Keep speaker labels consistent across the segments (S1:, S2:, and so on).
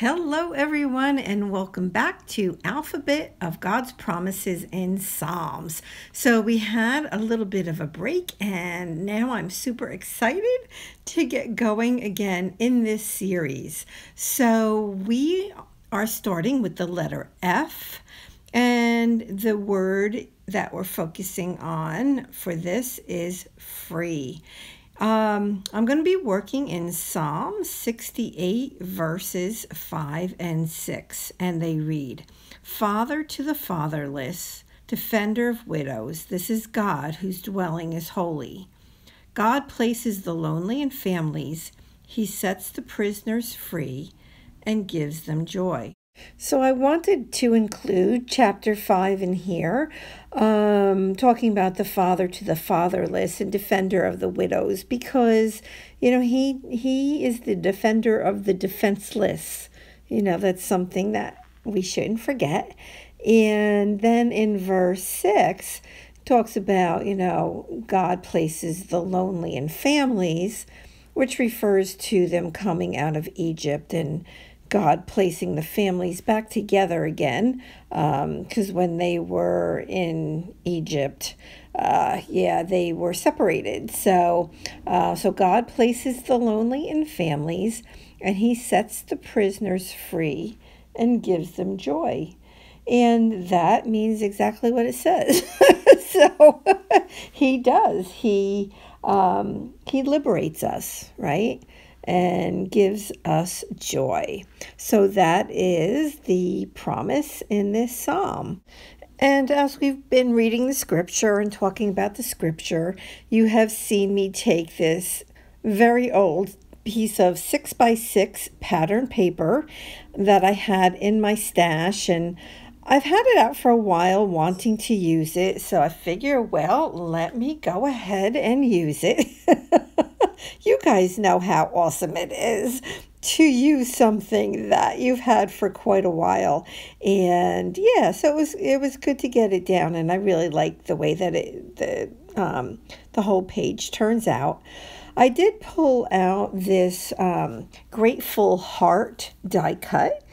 S1: Hello, everyone, and welcome back to Alphabet of God's Promises in Psalms. So we had a little bit of a break, and now I'm super excited to get going again in this series. So we are starting with the letter F, and the word that we're focusing on for this is free. I'm going to be working in Psalm 68 verses 5 and 6, and they read, "Father to the fatherless, defender of widows, this is God whose dwelling is holy. God places the lonely in families. He sets the prisoners free and gives them joy." So I wanted to include chapter 5 in here, talking about the father to the fatherless and defender of the widows, because, he is the defender of the defenseless. That's something that we shouldn't forget. And then in verse 6, talks about, God places the lonely in families, which refers to them coming out of Egypt and God placing the families back together again, because when they were in Egypt, they were separated. So God places the lonely in families, and He sets the prisoners free and gives them joy. And that means exactly what it says. So He does. He liberates us, right? And gives us joy. So that is the promise in this psalm. And as we've been reading the scripture and talking about the scripture, you have seen me take this very old piece of 6x6 pattern paper that I had in my stash, and I've had it out for a while wanting to use it, so I figure, well, let me go ahead and use it. You guys know how awesome it is to use something that you've had for quite a while. And so it was good to get it down, and I really like the way that the whole page turns out. I did pull out this Grateful Heart die cut,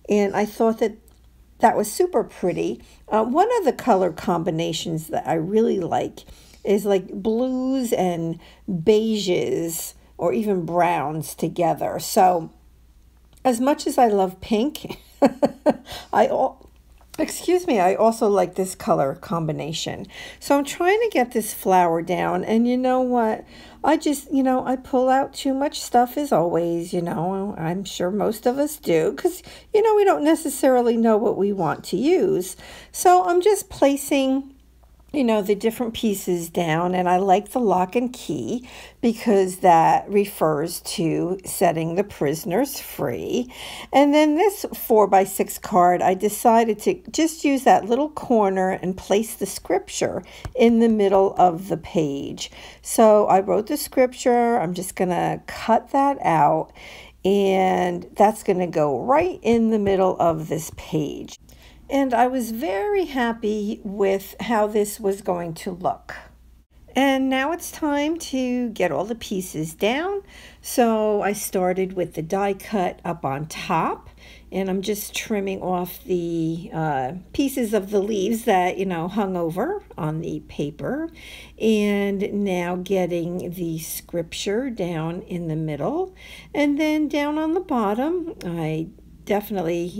S1: and I thought that was super pretty. One of the color combinations that I really like is like blues and beiges or even browns together. So as much as I love pink, I also like this color combination. So I'm trying to get this flower down, and you know what? I just, I pull out too much stuff as always, I'm sure most of us do, because, we don't necessarily know what we want to use. So I'm just placing the different pieces down, and I like the lock and key because that refers to setting the prisoners free. And then this 4x6 card, I decided to just use that little corner and place the scripture in the middle of the page. So I wrote the scripture. I'm just going to cut that out, and that's going to go right in the middle of this page. And I was very happy with how this was going to look. And now it's time to get all the pieces down. So I started with the die cut up on top, and I'm just trimming off the pieces of the leaves that, hung over on the paper. And now getting the scripture down in the middle. And then down on the bottom, I definitely,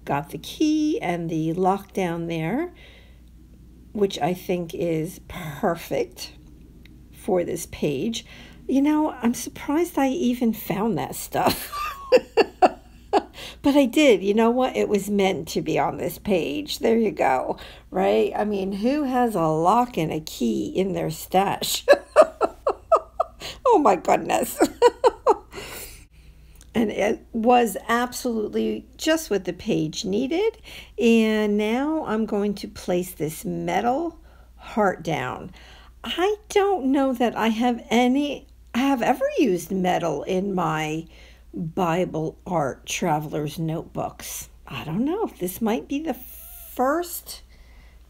S1: got the key and the lock down there, which I think is perfect for this page. I'm surprised I even found that stuff. But I did. You know what? It was meant to be on this page. There you go, right? I mean, who has a lock and a key in their stash? Oh my goodness. And it was absolutely just what the page needed. And now I'm going to place this metal heart down. I don't know that I have ever used metal in my Bible art traveler's notebooks. I don't know. This might be the first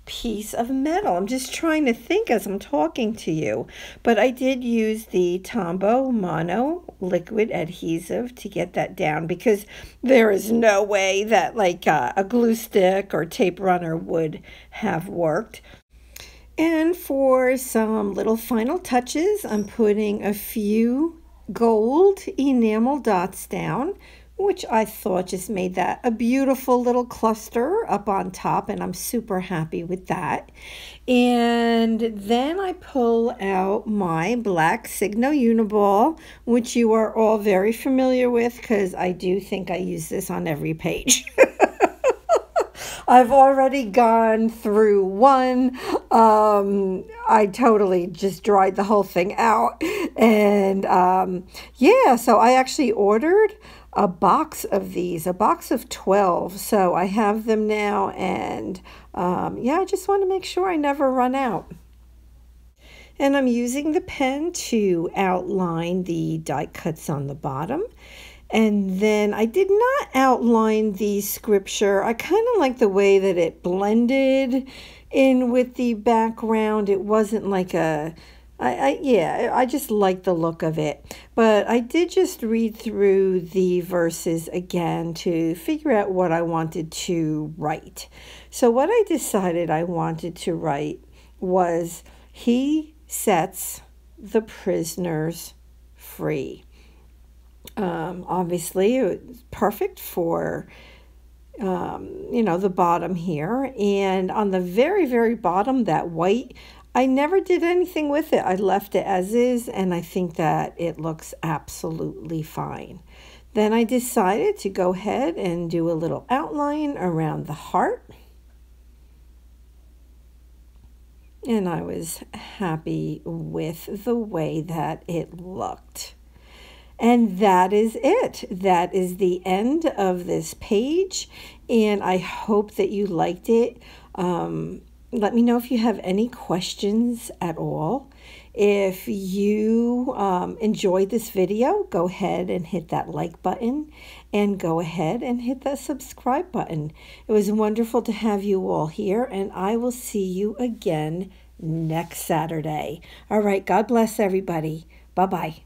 S1: piece of metal. I'm just trying to think as I'm talking to you. But I did use the Tombow Mono liquid adhesive to get that down, because there is no way that like a glue stick or tape runner would have worked. And for some little final touches, I'm putting a few gold enamel dots down, which I thought just made that a beautiful little cluster up on top, and I'm super happy with that. And then I pull out my black Signo Uniball, which you are all very familiar with, because I do think I use this on every page. I've already gone through one. I totally just dried the whole thing out. And yeah, so I actually ordered a box of these, a box of 12. So I have them now. And yeah, I just want to make sure I never run out. And I'm using the pen to outline the die cuts on the bottom. And then I did not outline the scripture. I kind of like the way that it blended in with the background. It wasn't like yeah, I just like the look of it. But I did just read through the verses again to figure out what I wanted to write. So what I decided I wanted to write was, He sets the prisoners free. Obviously, it's perfect for, the bottom here. And on the very, very bottom, that white, I never did anything with it. I left it as is, and I think that it looks absolutely fine. Then I decided to go ahead and do a little outline around the heart. And I was happy with the way that it looked. And that is it. That is the end of this page, and I hope that you liked it. Let me know if you have any questions at all. If you enjoyed this video, go ahead and hit that like button, and go ahead and hit that subscribe button. It was wonderful to have you all here, and I will see you again next Saturday. All right, God bless everybody. Bye-bye.